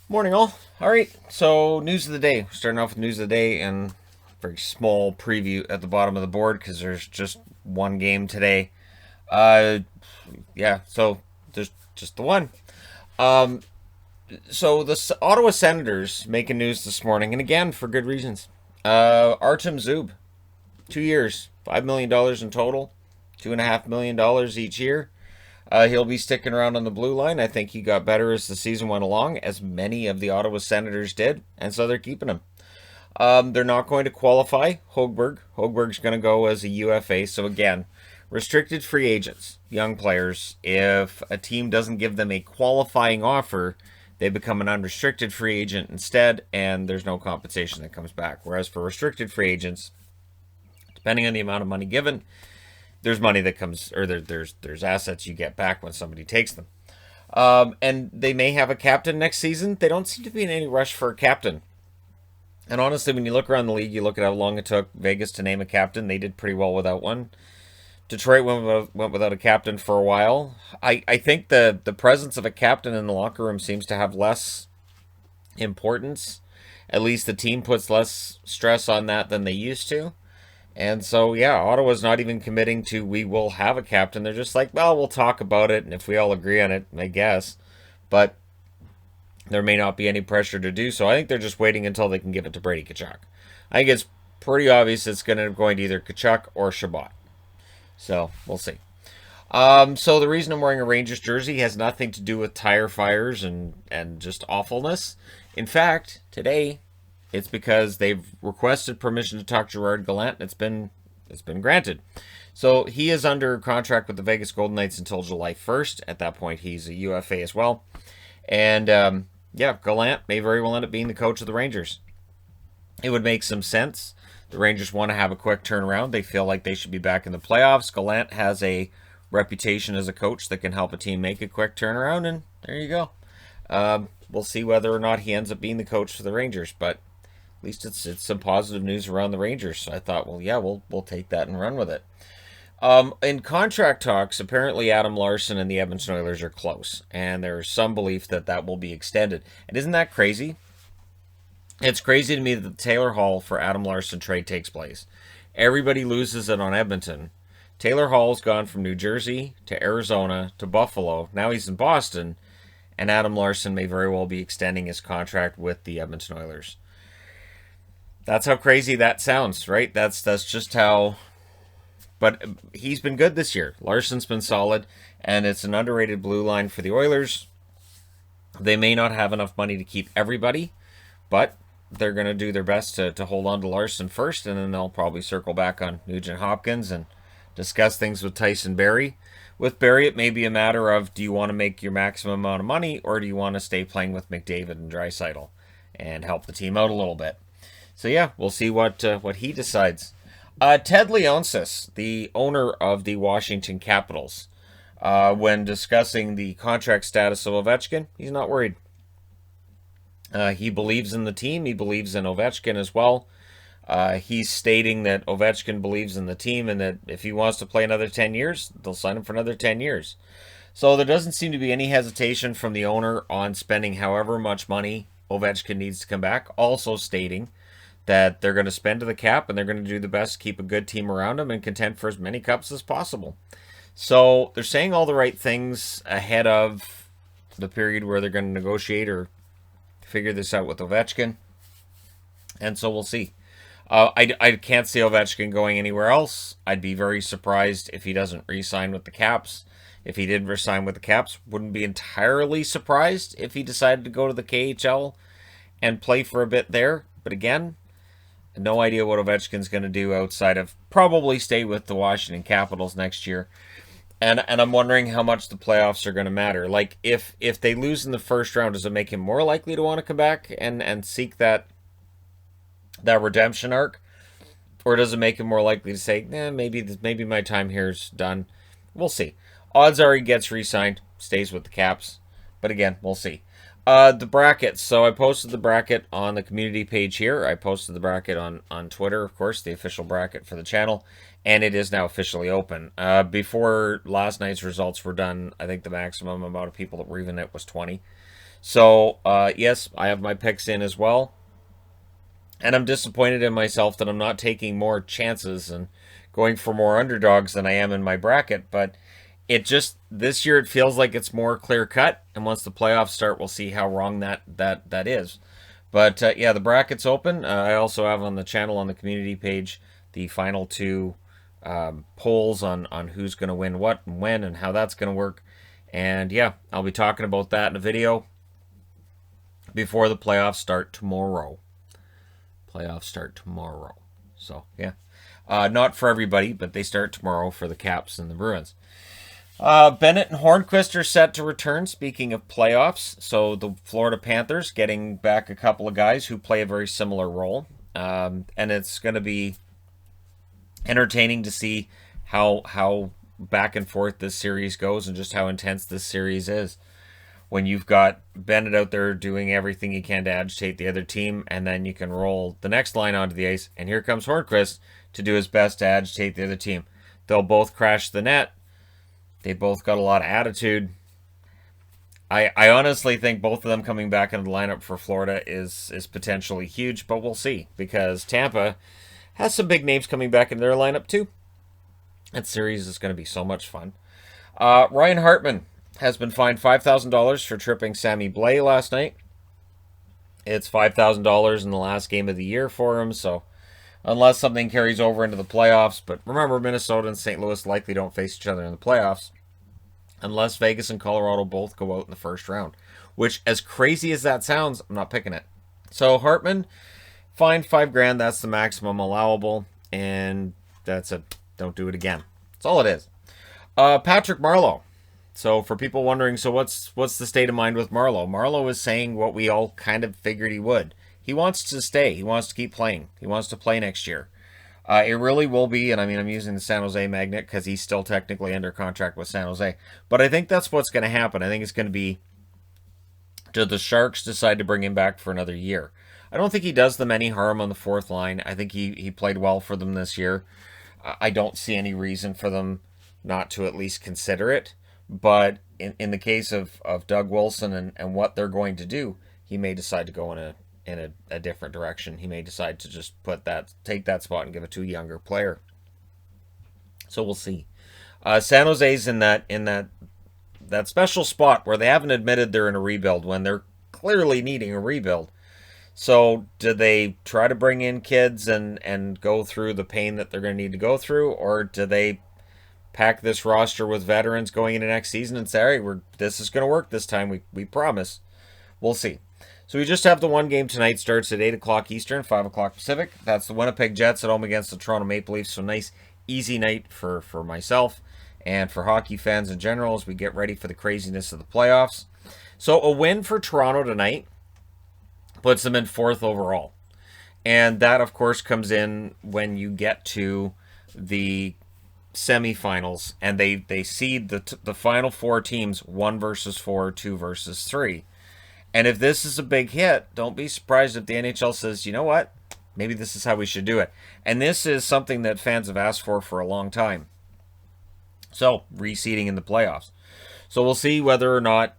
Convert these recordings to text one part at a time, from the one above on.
Morning, all. All right, so news of the day. Starting off with news of the day and very small preview at the bottom of the board because there's just one game today. Uh, yeah, so there's just the one. Um, so the Ottawa Senators making news this morning, and again for good reasons. Artem Zub, 2 years, $5 million in total, $2.5 million each year. He'll be sticking around on the blue line. I think he got better as the season went along, as many of the Ottawa Senators did, and so they're keeping him. They're not going to qualify Hogberg. Hogberg's going to go as a UFA. So again, restricted free agents, young players. If a team doesn't give them a qualifying offer, they become an unrestricted free agent instead, and there's no compensation that comes back. Whereas for restricted free agents, depending on the amount of money given, there's money that comes, or there's assets you get back when somebody takes them. And they may have a captain next season. They don't seem to be in any rush for a captain. And honestly, when you look around the league, you look at how long it took Vegas to name a captain. They did pretty well without one. Detroit went without a captain for a while. I think the presence of a captain in the locker room seems to have less importance. At least the team puts less stress on that than they used to. And so, yeah, Ottawa's not even committing to we will have a captain. They're just like, well, we'll talk about it, and if we all agree on it, I guess. But there may not be any pressure to do so. I think they're just waiting until they can give it to Brady Tkachuk. I think it's pretty obvious it's going to either Tkachuk or Shabbat. So, we'll see. So the reason I'm wearing a Rangers jersey has nothing to do with tire fires and just awfulness. In fact, today it's because they've requested permission to talk to Gerard Gallant, and it's been granted. So he is under contract with the Vegas Golden Knights until July 1st. At that point, he's a UFA as well. And yeah, Gallant may very well end up being the coach of the Rangers. It would make some sense. The Rangers want to have a quick turnaround. They feel like they should be back in the playoffs. Gallant has a reputation as a coach that can help a team make a quick turnaround, and there you go. We'll see whether or not he ends up being the coach for the Rangers, but at least it's some positive news around the Rangers. So I thought, well, yeah, we'll take that and run with it. In contract talks, apparently Adam Larson and the Edmonton Oilers are close, and there's some belief that that will be extended. And isn't that crazy? It's crazy to me that the Taylor Hall for Adam Larson trade takes place. Everybody loses it on Edmonton. Taylor Hall's gone from New Jersey to Arizona to Buffalo. Now he's in Boston, and Adam Larson may very well be extending his contract with the Edmonton Oilers. That's how crazy that sounds, right? That's just how. But he's been good this year. Larson's been solid, and it's an underrated blue line for the Oilers. They may not have enough money to keep everybody, but they're going to do their best to hold on to Larson first, and then they'll probably circle back on Nugent Hopkins and discuss things with Tyson Barrie. With Barrie, it may be a matter of, do you want to make your maximum amount of money, or do you want to stay playing with McDavid and Draisaitl and help the team out a little bit? So yeah, we'll see what he decides. Ted Leonsis, the owner of the Washington Capitals, when discussing the contract status of Ovechkin, he's not worried. He believes in the team. He believes in Ovechkin as well. He's stating that Ovechkin believes in the team and that if he wants to play another 10 years, they'll sign him for another 10 years. So there doesn't seem to be any hesitation from the owner on spending however much money Ovechkin needs to come back. Also stating that they're going to spend to the cap and they're going to do the best to keep a good team around him and contend for as many cups as possible. So they're saying all the right things ahead of the period where they're going to negotiate or figure this out with Ovechkin. And so we'll see. I can't see Ovechkin going anywhere else. I'd be very surprised if he doesn't re-sign with the Caps. If he did re-sign with the Caps, wouldn't be entirely surprised if he decided to go to the KHL and play for a bit there. But again, no idea what Ovechkin's going to do outside of probably stay with the Washington Capitals next year. And I'm wondering how much the playoffs are going to matter. Like, if they lose in the first round, does it make him more likely to want to come back and seek that redemption arc? Or does it make him more likely to say, maybe my time here is done? We'll see. Odds are he gets re-signed, stays with the Caps. But again, we'll see. The brackets. So I posted the bracket on the community page here. I posted the bracket on Twitter, of course, the official bracket for the channel. And it is now officially open. Before last night's results were done, I think the maximum amount of people that were even it was 20. So, yes, I have my picks in as well. And I'm disappointed in myself that I'm not taking more chances and going for more underdogs than I am in my bracket. But it just, this year, it feels like it's more clear cut. And once the playoffs start, we'll see how wrong that is. But yeah, the bracket's open. I also have on the channel, on the community page, the final two polls on who's going to win what and when and how that's going to work. And yeah, I'll be talking about that in a video before the playoffs start tomorrow. Playoffs start tomorrow. So yeah, not for everybody, but they start tomorrow for the Caps and the Bruins. Bennett and Hornqvist are set to return. Speaking of playoffs, so the Florida Panthers getting back a couple of guys who play a very similar role, and it's going to be entertaining to see how back and forth this series goes and just how intense this series is. When you've got Bennett out there doing everything he can to agitate the other team, and then you can roll the next line onto the ice, and here comes Hornqvist to do his best to agitate the other team. They'll both crash the net. They both got a lot of attitude. I honestly think both of them coming back into the lineup for Florida is potentially huge, but we'll see, because Tampa has some big names coming back into their lineup too. That series is going to be so much fun. Ryan Hartman has been fined $5,000 for tripping Sammy Blais last night. It's $5,000 in the last game of the year for him, so unless something carries over into the playoffs. But remember, Minnesota and St. Louis likely don't face each other in the playoffs unless Vegas and Colorado both go out in the first round, which, as crazy as that sounds, I'm not picking it. So Hartman fined $5,000. That's the maximum allowable, and that's it. Don't do it again. That's all it is. Patrick Marleau. So for people wondering, so what's the state of mind with Marleau? Marleau is saying what we all kind of figured he would. He wants to stay. He wants to keep playing. He wants to play next year. It really will be, and I mean, I'm using the San Jose magnet because he's still technically under contract with San Jose. But I think that's what's going to happen. I think it's going to be, do the Sharks decide to bring him back for another year? I don't think he does them any harm on the fourth line. I think he played well for them this year. I don't see any reason for them not to at least consider it. But in the case of Doug Wilson and what they're going to do, he may decide to go in a different direction. He may decide to just take that spot and give it to a younger player. So we'll see. San Jose's in that special spot where they haven't admitted they're in a rebuild when they're clearly needing a rebuild. So do they try to bring in kids and go through the pain that they're going to need to go through, or do they pack this roster with veterans going into next season and say, all right, this is going to work this time. We promise. We'll see. So we just have the one game tonight. Starts at 8 o'clock Eastern, 5 o'clock Pacific. That's the Winnipeg Jets at home against the Toronto Maple Leafs. So nice, easy night for myself and for hockey fans in general as we get ready for the craziness of the playoffs. So a win for Toronto tonight puts them in 4th overall. And that, of course, comes in when you get to the semifinals, and they seed the final 4 teams 1 versus 4, 2 versus 3. And if this is a big hit, don't be surprised if the NHL says, you know what, maybe this is how we should do it. And this is something that fans have asked for a long time. So reseeding in the playoffs. So we'll see whether or not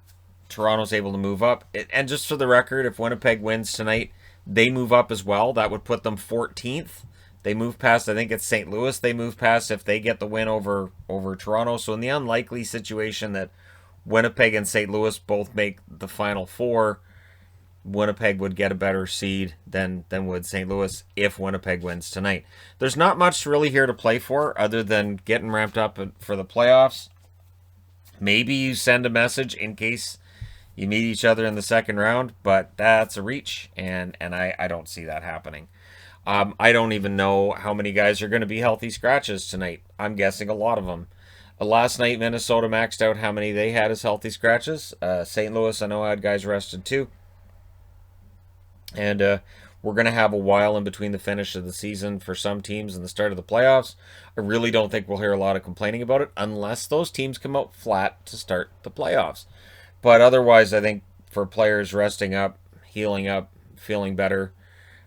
Toronto's able to move up. And just for the record, if Winnipeg wins tonight, they move up as well. That would put them 14th. They move past, I think it's St. Louis they move past if they get the win over Toronto. So in the unlikely situation that Winnipeg and St. Louis both make the Final Four, Winnipeg would get a better seed than would St. Louis if Winnipeg wins tonight. There's not much really here to play for other than getting ramped up for the playoffs. Maybe you send a message in case you meet each other in the second round, but that's a reach, and I don't see that happening. I don't even know how many guys are going to be healthy scratches tonight. I'm guessing a lot of them. Last night, Minnesota maxed out how many they had as healthy scratches. St. Louis, I know, had guys rested too. And we're going to have a while in between the finish of the season for some teams and the start of the playoffs. I really don't think we'll hear a lot of complaining about it unless those teams come out flat to start the playoffs. But otherwise, I think for players resting up, healing up, feeling better,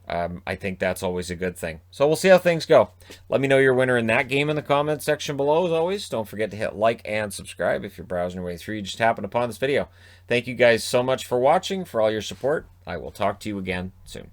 I think that's always a good thing. So we'll see how things go. Let me know your winner in that game in the comments section below. As always, don't forget to hit like and subscribe if you're browsing your way through. You just happened upon this video. Thank you guys so much for watching, for all your support. I will talk to you again soon.